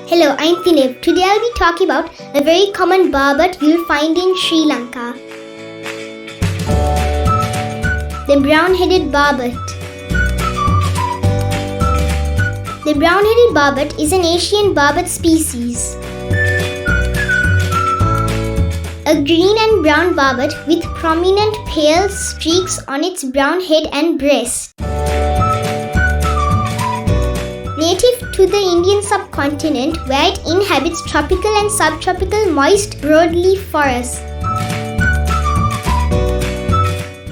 Hello, I'm Thinev. Today I'll be talking about a very common barbet you'll find in Sri Lanka. The brown-headed barbet. The brown-headed barbet is an Asian barbet species. A green and brown barbet with prominent pale streaks on its brown head and breast. Native to the Indian subcontinent, where it inhabits tropical and subtropical moist broadleaf forests.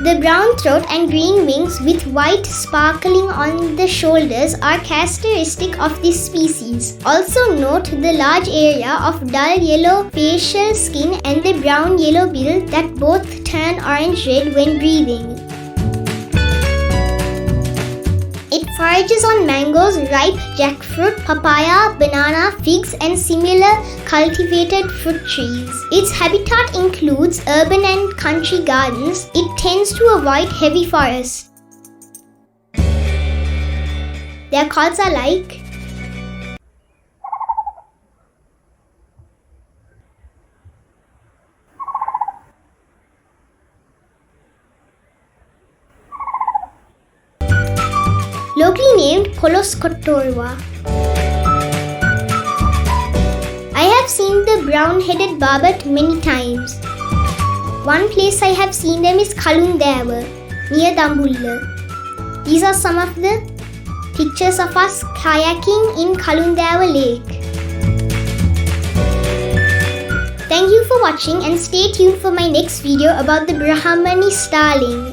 The brown throat and green wings with white sparkling on the shoulders are characteristic of this species. Also note the large area of dull yellow facial skin and the brown-yellow bill that both turn orange-red when breathing. It forages on mangoes, ripe jackfruit, papaya, banana, figs, and similar cultivated fruit trees. Its habitat includes urban and country gardens. It tends to avoid heavy forests. Their calls are like locally named Polos Kottoruwa. I have seen the brown-headed barbet many times. One place I have seen them is Kottoruwa, near Dambulla. These are some of the pictures of us kayaking in Kottoruwa lake. Thank you for watching and stay tuned for my next video about the Brahmani starling.